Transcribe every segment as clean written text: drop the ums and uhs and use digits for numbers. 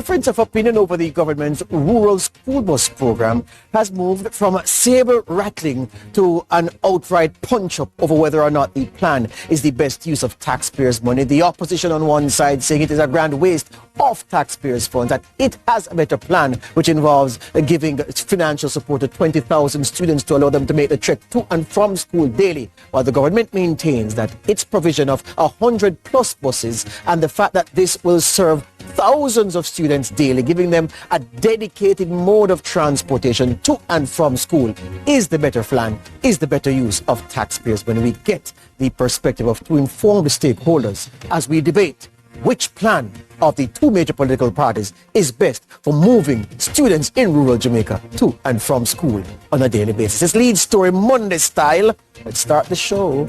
Difference of opinion over the government's rural school bus program has moved from saber rattling to an outright punch-up over whether or not the plan is the best use of taxpayers' money. The opposition on one side saying it is a grand waste of taxpayers' funds, that it has a better plan which involves giving financial support to 20,000 students to allow them to make the trek to and from school daily, while the government maintains that its provision of 100 plus buses and the fact that this will serve thousands of students daily, giving them a dedicated mode of transportation to and from school, is the better plan, is the better use of taxpayers when we get the perspective of two informed stakeholders as we debate which plan of the two major political parties is best for moving students in rural Jamaica to and from school on a daily basis. It's Lead Story Monday style. Let's start the show.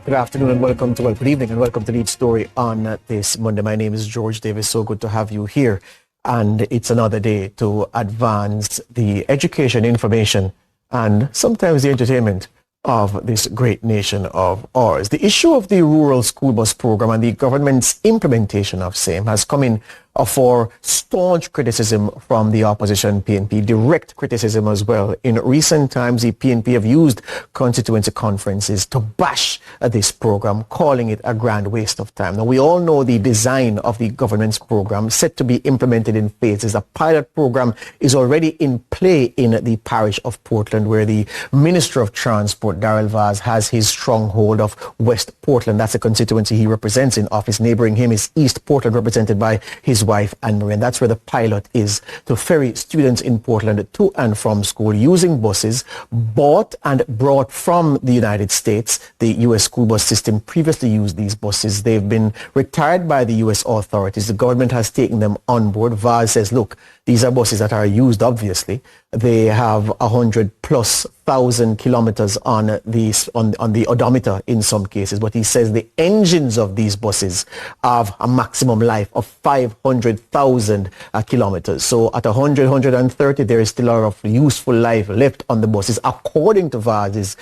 Good afternoon and welcome to, good evening and welcome to Lead Story on this Monday. My name is George Davis. So good to have you here. And it's another day to advance the education, information, and sometimes the entertainment of this great nation of ours. The issue of the rural school bus program and the government's implementation of same has come in for staunch criticism from the opposition PNP, direct criticism as well. In recent times, the PNP have used constituency conferences to bash this program, calling it a grand waste of time. Now, we all know the design of the government's program, set to be implemented in phases. A pilot program is already in play in the parish of Portland, where the Minister of Transport, Darrell Vaz, has his stronghold of West Portland. That's a constituency he represents in office. Neighboring him is East Portland, represented by his wife Anne-Marie. And that's where the pilot is, to ferry students in Portland to and from school using buses bought and brought from the United States. The U.S. school bus system previously used these buses. They've been retired by the U.S. authorities. The government has taken them on board. Vaz says, look, these are buses that are used, obviously. They have 100,000+ kilometers on the odometer in some cases. But he says the engines of these buses have a maximum life of 500,000 kilometers. So at 100, 130, there is still a lot of useful life left on the buses, according to Vaz's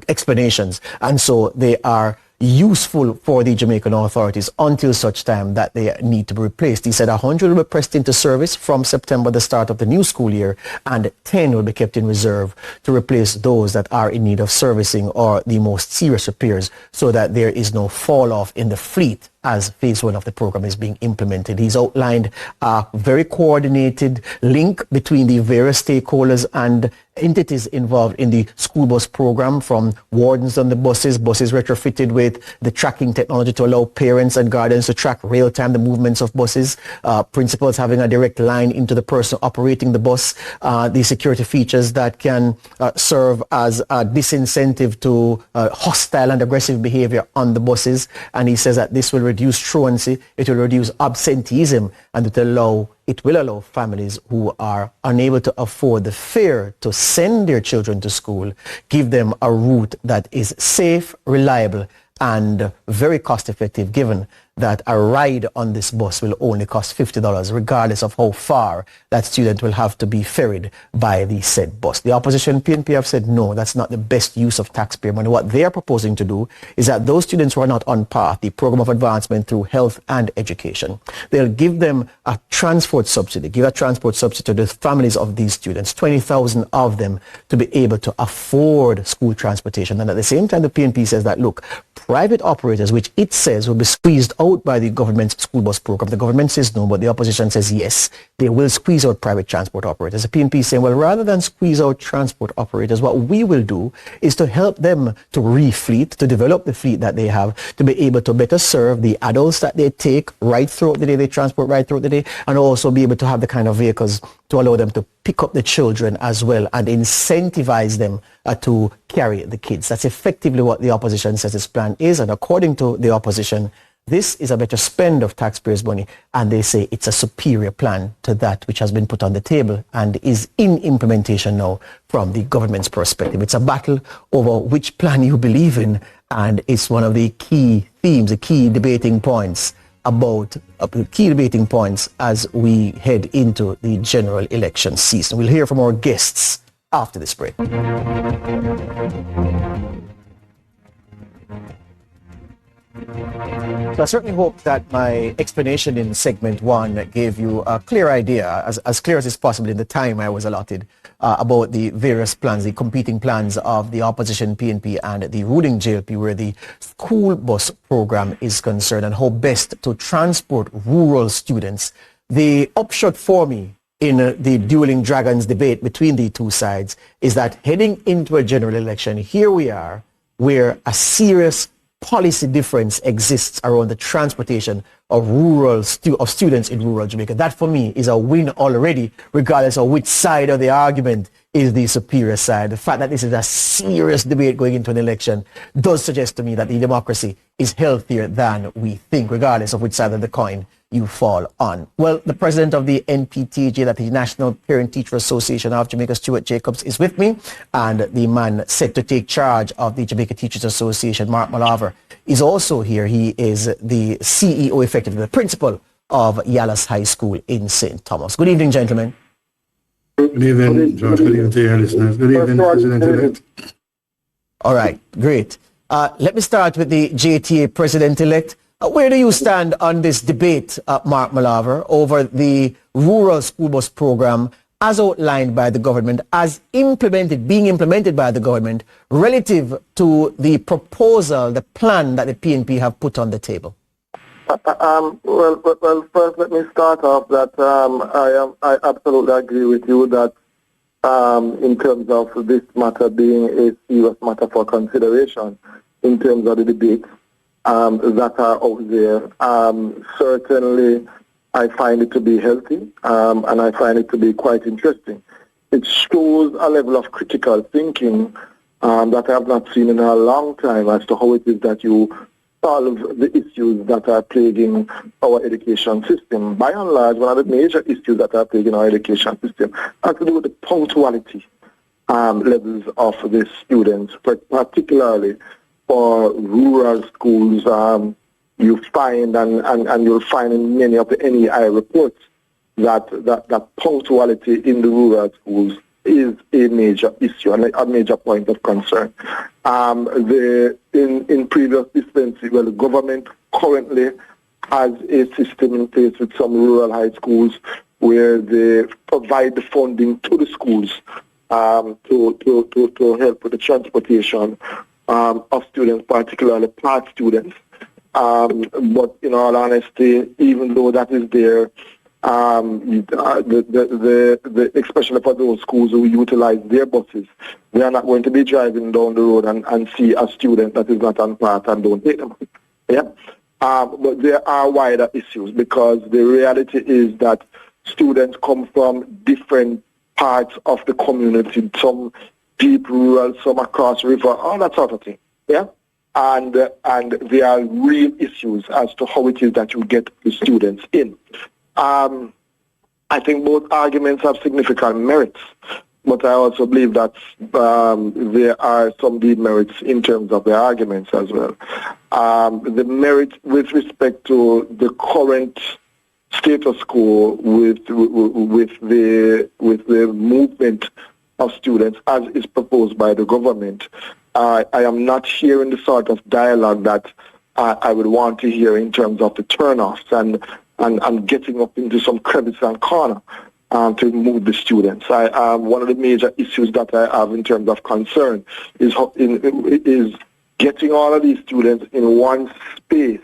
explanations. And so they are useful for the Jamaican authorities until such time that they need to be replaced. He said 100 will be pressed into service from September, the start of the new school year, and 10 will be kept in reserve to replace those that are in need of servicing or the most serious repairs, so that there is no fall off in the fleet as phase one of the program is being implemented. He's outlined a very coordinated link between the various stakeholders and entities involved in the school bus program, from wardens on the buses retrofitted with the tracking technology to allow parents and guardians to track real-time the movements of buses, principals having a direct line into the person operating the bus, the security features that can serve as a disincentive to hostile and aggressive behavior on the buses. And he says that this will reduce truancy, it will reduce absenteeism, and it will allow families who are unable to afford the fare to send their children to school, give them a route that is safe, reliable, and very cost effective, given that a ride on this bus will only cost $50, regardless of how far that student will have to be ferried by the said bus. The opposition PNP have said, no, that's not the best use of taxpayer money. What they are proposing to do is that those students who are not on path, the program of advancement through health and education, they'll give them a transport subsidy, give a transport subsidy to the families of these students, 20,000 of them, to be able to afford school transportation. And at the same time, the PNP says that, look, private operators, which it says will be squeezed out by the government's school bus program. The government says no, but the opposition says yes. They will squeeze out private transport operators. The PNP is saying, well, rather than squeeze out transport operators, what we will do is to help them to refleet, to develop the fleet that they have, to be able to better serve the adults that they take right throughout the day, they transport right throughout the day, and also be able to have the kind of vehicles to allow them to pick up the children as well and incentivize them to carry the kids. That's effectively what the opposition says its plan is. And according to the opposition, this is a better spend of taxpayers' money, and they say it's a superior plan to that which has been put on the table and is in implementation now from the government's perspective. It's a battle over which plan you believe in, and it's one of the key themes, the key debating points as we head into the general election season. We'll hear from our guests after this break. So I certainly hope that my explanation in segment one gave you a clear idea, as clear as is possible in the time I was allotted, about the various plans, the competing plans of the opposition PNP and the ruling JLP, where the school bus program is concerned, and how best to transport rural students. The upshot for me in the dueling dragons debate between the two sides is that heading into a general election, here we are, where a serious policy difference exists around the transportation of students in rural Jamaica. That for me is a win already, regardless of which side of the argument is the superior side. The fact that this is a serious debate going into an election does suggest to me that the democracy is healthier than we think, regardless of which side of the coin you fall on. Well, the president of the NPTJ, that the National Parent Teacher Association of Jamaica, Stuart Jacobs, is with me, and the man set to take charge of the Jamaica Teachers Association, Mark Malaver, is also here. He is the CEO, effectively the principal of Yallas High School in St. Thomas. Good evening, gentlemen. Good evening, George. Good evening to your listeners. Good evening, President-elect. All right, great. Let me start with the JTA President-elect. Where do you stand on this debate, Mark Malaver, over the rural school bus program as outlined by the government, as being implemented by the government, relative to the proposal, the plan that the PNP have put on the table? Well, first let me start off that I absolutely agree with you that in terms of this matter being a serious matter for consideration in terms of the debates that are out there. Certainly, I find it to be healthy, and I find it to be quite interesting. It shows a level of critical thinking that I have not seen in a long time as to how it is that you solve the issues that are plaguing our education system. By and large, one of the major issues that are plaguing our education system has to do with the punctuality levels of the students, particularly for rural schools. You find, and you'll find in many of the NEI reports, that punctuality in the rural schools is a major issue and a major point of concern. In previous dispensaries, well, the government currently has a system in place with some rural high schools where they provide the funding to the schools to help with the transportation of students, particularly part students. But in all honesty, even though that is there, especially for those schools who utilize their buses, they are not going to be driving down the road and see a student that is not on part and don't take them. Yeah? But there are wider issues, because the reality is that students come from different parts of the community, some deep rural, some across river, all that sort of thing. Yeah? And there are real issues as to how it is that you get the students in. I think both arguments have significant merits, but I also believe that there are some demerits in terms of the arguments as well. The merit with respect to the current status quo with the movement of students as is proposed by the government, I am not hearing the sort of dialogue that I would want to hear in terms of the turnoffs and getting up into some crevice and corner to move the students. One of the major issues that I have in terms of concern is getting all of these students in one space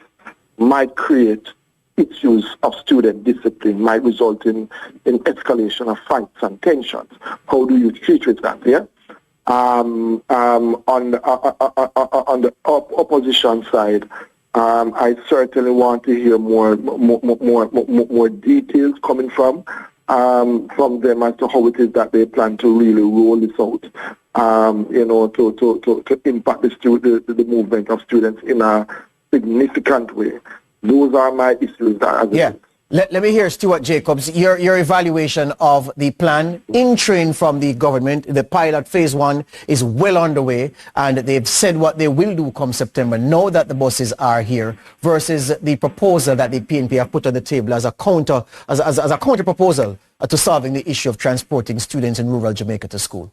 might create issues of student discipline, might result in escalation of fights and tensions. How do you treat with that? Yeah. On the opposition side, I certainly want to hear more details coming from them as to how it is that they plan to really roll this out. To impact the movement of students in a significant way. Those are my issues. Yeah. Let me hear, Stuart Jacobs, your evaluation of the plan in train from the government. The pilot phase 1 is well underway, and they've said what they will do come September, now that the buses are here, versus the proposal that the PNP have put on the table as a counter proposal to solving the issue of transporting students in rural Jamaica to school.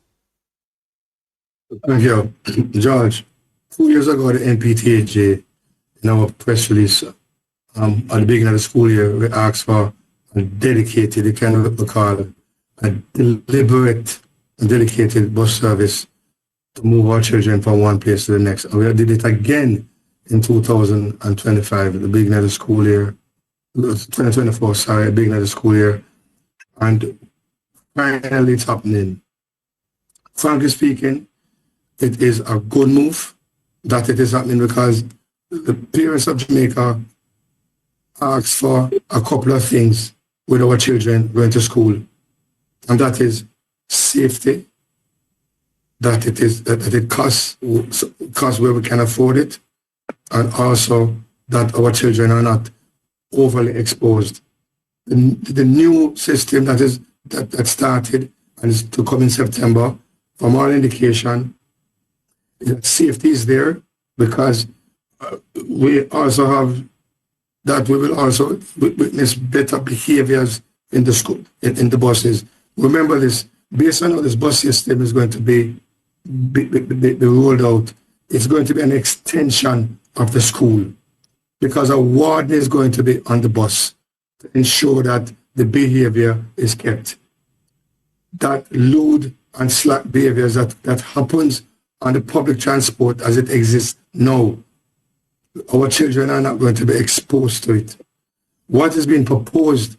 Thank you, George. 2 years ago, the NPTAJ, in our press release, at the beginning of the school year, we asked for a dedicated, you can recall, a deliberate and dedicated bus service to move our children from one place to the next. And we did it again in 2025, at the beginning of the school year, 2024, sorry, beginning of the school year. And finally it's happening. Frankly speaking, it is a good move that it is happening, because the parents of Jamaica asked for a couple of things with our children going to school, and that is safety, that it costs where we can afford it, and also that our children are not overly exposed. The new system that started and is to come in September, from our indication, safety is there, because we also have that we will also witness better behaviors in the school, in the buses. Remember this, based on how this bus system is going to be rolled out, it's going to be an extension of the school, because a warden is going to be on the bus to ensure that the behavior is kept. That lewd and slack behaviors that happens on the public transport as it exists now, our children are not going to be exposed to it. What is being proposed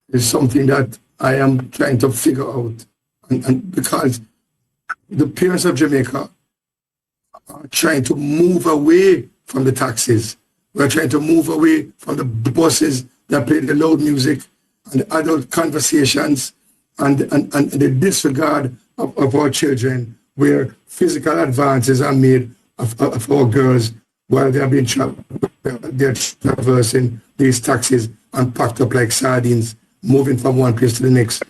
is something that I am trying to figure out. And because the parents of Jamaica are trying to move away from the taxis. We're trying to move away from the buses that play the loud music and the adult conversations and the disregard of our children, where physical advances are made of our girls while they're traversing these taxis and packed up like sardines, moving from one place to the next.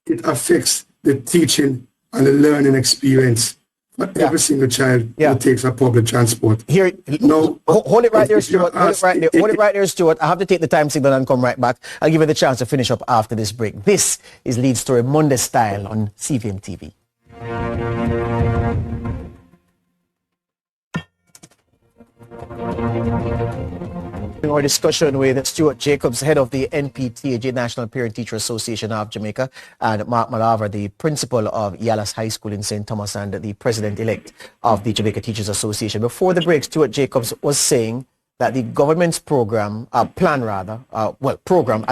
It affects the teaching and the learning experience for every single child who takes a public transport. Here, no, hold it right there, Stuart. Hold it right there, Stuart. I have to take the time signal and come right back. I'll give you the chance to finish up after this break. This is Lead Story Monday Style on CVM TV. Our discussion with Stuart Jacobs, head of the NPTAJ, National Parent Teacher Association of Jamaica, and Mark Malaver, the principal of Yalas High School in St. Thomas and the president-elect of the Jamaica Teachers Association. Before the break, Stuart Jacobs was saying that the government's program as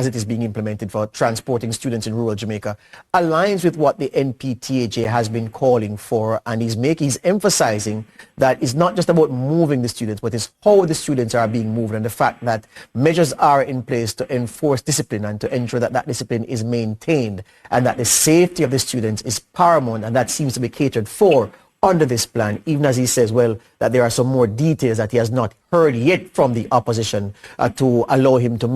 it is being implemented for transporting students in rural Jamaica aligns with what the NPTAJ has been calling for, and he's emphasizing that it's not just about moving the students, but it's how the students are being moved, and the fact that measures are in place to enforce discipline and to ensure that that discipline is maintained, and that the safety of the students is paramount, and that seems to be catered for under this plan, even as he says, well, that there are some more details that he has not heard yet from the opposition to allow him to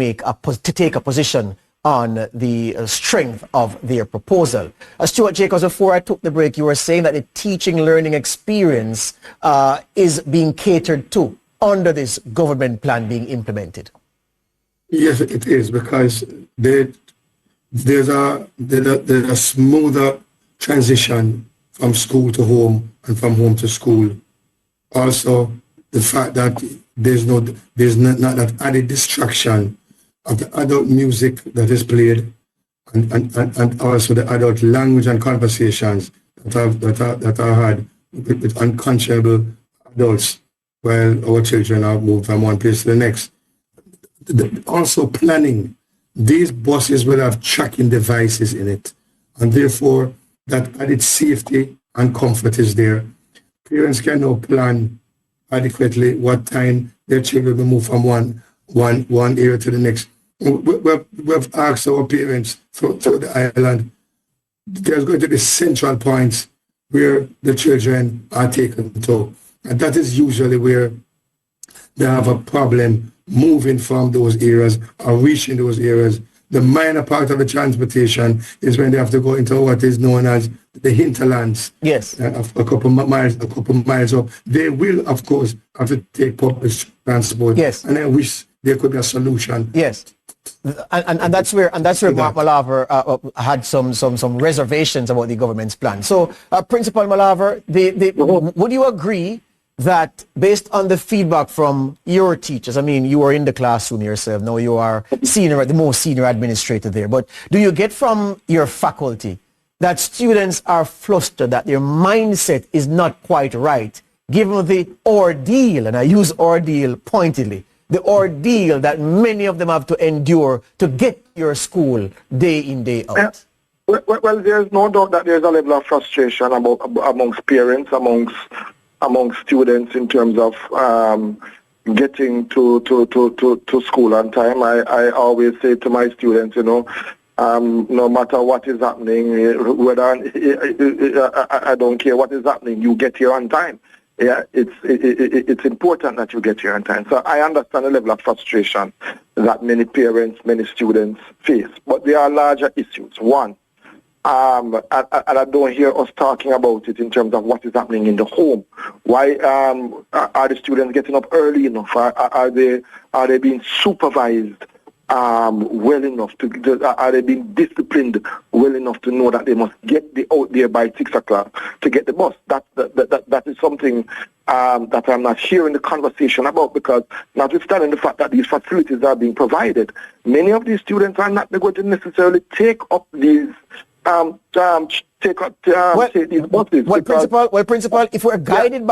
take a position on the strength of their proposal. Stuart Jacobs, before I took the break, you were saying that the teaching learning experience is being catered to under this government plan being implemented. Yes, it is, because there's a smoother transition from school to home and from home to school. Also, the fact that there's not that added distraction of the adult music that is played, and also the adult language and conversations that are had with unconscionable adults while our children are moved from one place to the next. Also planning. These buses will have tracking devices in it, and therefore that added safety and comfort is there. Parents can now plan adequately what time their children will move from one area to the next. We've asked our parents through the island, there's going to be central points where the children are taken to. And that is usually where they have a problem moving from those areas or reaching those areas. The minor part of the transportation is when they have to go into what is known as the hinterlands. Yes. A couple miles up. They will, of course, have to take public transport. Yes. And I wish there could be a solution. Yes. And that's where Mark Malaver had some reservations about the government's plan. So, Principal Malaver, would you agree that based on the feedback from your teachers, I mean, you were in the classroom yourself, now you are the most senior administrator there, but do you get from your faculty that students are flustered, that their mindset is not quite right, given the ordeal, and I use ordeal pointedly, the ordeal that many of them have to endure to get to your school day in, day out? Well, there's no doubt that there's a level of frustration amongst parents, among students in terms of getting to school on time. I always say to my students, no matter what is happening, whether I don't care what is happening, you get here on time. Yeah, it's important that you get here on time. So I understand the level of frustration that many parents, many students face. But there are larger issues. One, and I don't hear us talking about it in terms of what is happening in the home. Why are the students getting up early enough? Are they being supervised well enough? Are they being disciplined well enough to know that they must get out there by 6 o'clock to get the bus? That is something that I'm not hearing the conversation about, because notwithstanding the fact that these facilities are being provided, many of these students are not going to necessarily take up these take these buses. Principal, if we're guided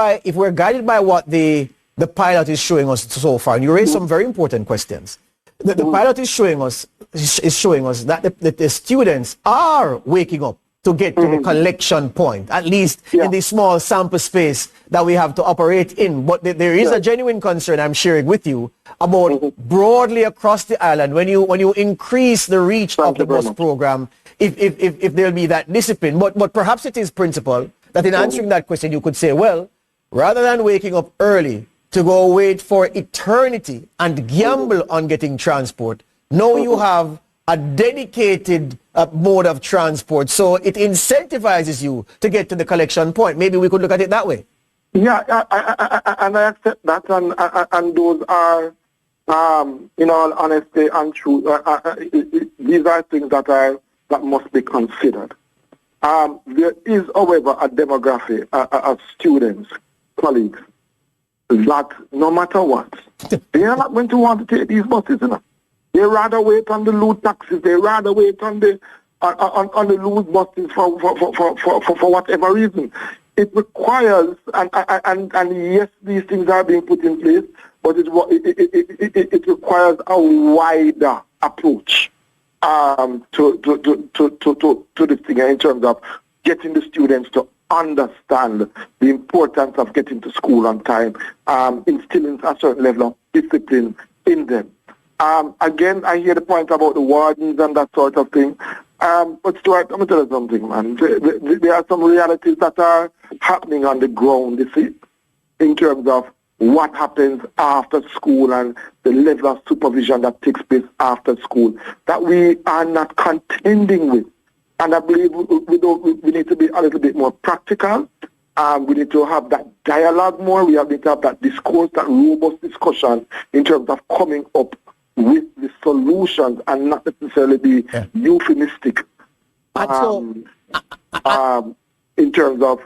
by what the pilot is showing us so far, and you raised some very important questions. The pilot is showing us that the students are waking up to get to the collection point, at least in the small sample space that we have to operate in. But there is a genuine concern I'm sharing with you about broadly across the island, when you increase the reach of the bus program, if there'll be that discipline. But perhaps it is, Principal, that in answering that question you could say, well, rather than waking up early to go wait for eternity and gamble on getting transport, now you have a dedicated mode of transport, so it incentivizes you to get to the collection point. Maybe we could look at it that way. Yeah, and I accept that, and those are, in all honesty and truth, these are things that must be considered. There is, however, a demographic of students, colleagues, that no matter what, they are not going to want to take these buses, They rather wait on the loot taxis. They rather wait on the loot buses for whatever reason. It requires, and yes, these things are being put in place, but it requires a wider approach to this thing in terms of getting the students to understand the importance of getting to school on time, instilling a certain level of discipline in them. Again, I hear the point about the wardens and that sort of thing. But Stuart, let me tell you something, man. There are some realities that are happening on the ground, you see, in terms of what happens after school and the level of supervision that takes place after school that we are not contending with. And I believe we need to be a little bit more practical. We need to have that dialogue more. We need to have that discourse, that robust discussion in terms of coming up with the solutions and not necessarily be euphemistic. In terms of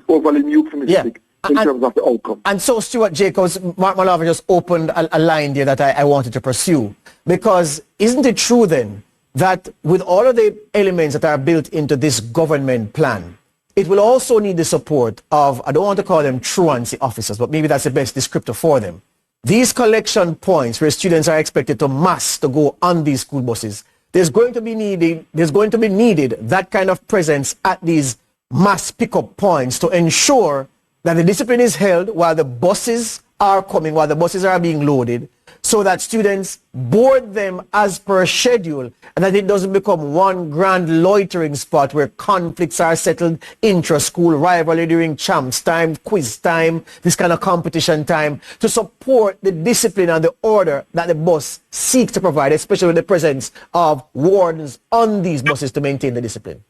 overly euphemistic in terms of the outcome. And so, Stuart Jacobs, Mark Malaver just opened a line there that I wanted to pursue. Because isn't it true then that with all of the elements that are built into this government plan, it will also need the support of, I don't want to call them truancy officers, but maybe that's the best descriptor for them. These collection points where students are expected to mass to go on these school buses, there's going to be needed that kind of presence at these mass pickup points to ensure that the discipline is held while the buses are coming, while the buses are being loaded, so that students board them as per schedule, and that it doesn't become one grand loitering spot where conflicts are settled, intra-school rivalry during champs time, quiz time, this kind of competition time, to support the discipline and the order that the bus seeks to provide, especially with the presence of wardens on these buses to maintain the discipline.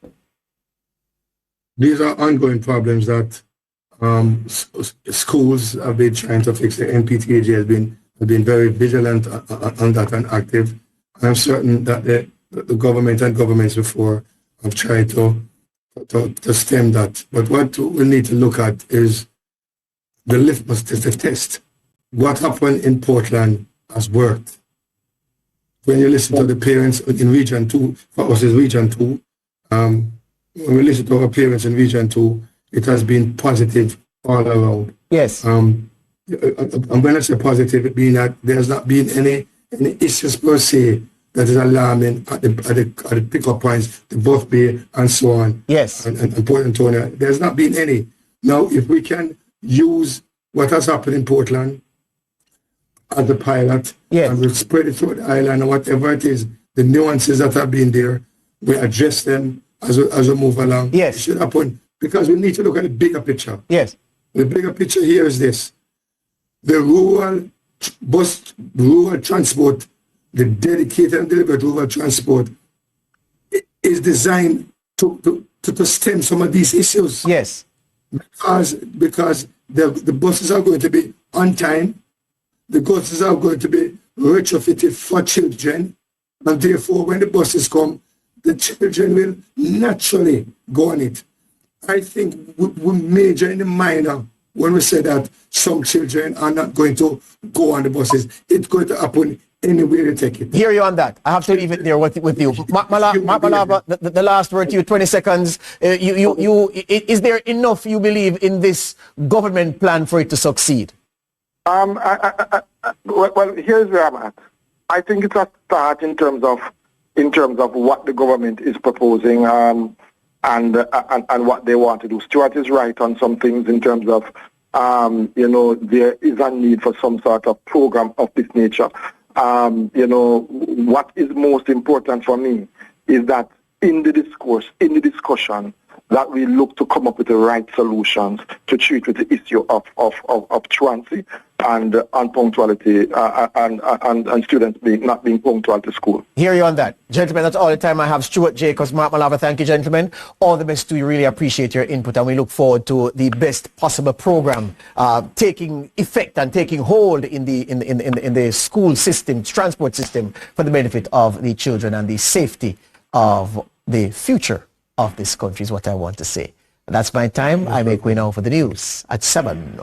These are ongoing problems that schools have been trying to fix. The NPTAG has been very vigilant on that and active. I'm certain that the government and governments before have tried to stem that. But what we need to look at is the litmus test, the test. What happened in Portland has worked. When you listen to the parents in Region 2, for us is Region 2, when we listen to our parents in Region 2, it has been positive all around. Yes. And when I say positive, it means that there's not been any issues per se that is alarming at the pickup points, the bus bay, and so on. Yes. And Port Antonio. There's not been any. Now, if we can use what has happened in Portland as a pilot, yes, and we'll spread it through the island, or whatever it is, the nuances that have been there, we address them as we move along. Yes. It should happen, because we need to look at the bigger picture. Yes. The bigger picture here is this. The rural transport, the dedicated and deliberate rural transport is designed to stem some of these issues. Yes. Because the buses are going to be on time, the buses are going to be retrofitted for children, and therefore when the buses come, the children will naturally go on it. I think we major in the minor when we say that some children are not going to go on the buses. It's going to happen anywhere you take it. Hear you on that. I have to leave it there with you. Malava, the last word to you, 20 seconds. Is there enough, you believe, in this government plan for it to succeed? Well, here's where I'm at. I think it's a start in terms of what the government is proposing and what they want to do. Stuart is right on some things in terms of, there is a need for some sort of program of this nature. What is most important for me is that in the discourse, in the discussion, that we look to come up with the right solutions to treat with the issue of truancy and unpunctuality and students not being punctual to school. Hear you on that. Gentlemen, that's all the time I have. Stuart Jacobs, Mark Malava, thank you, gentlemen. All the best to you. Really appreciate your input, and we look forward to the best possible program taking effect and taking hold in the school system, transport system, for the benefit of the children and the safety of the future of this country, is what I want to say. That's my time. I make way now for the news at 7.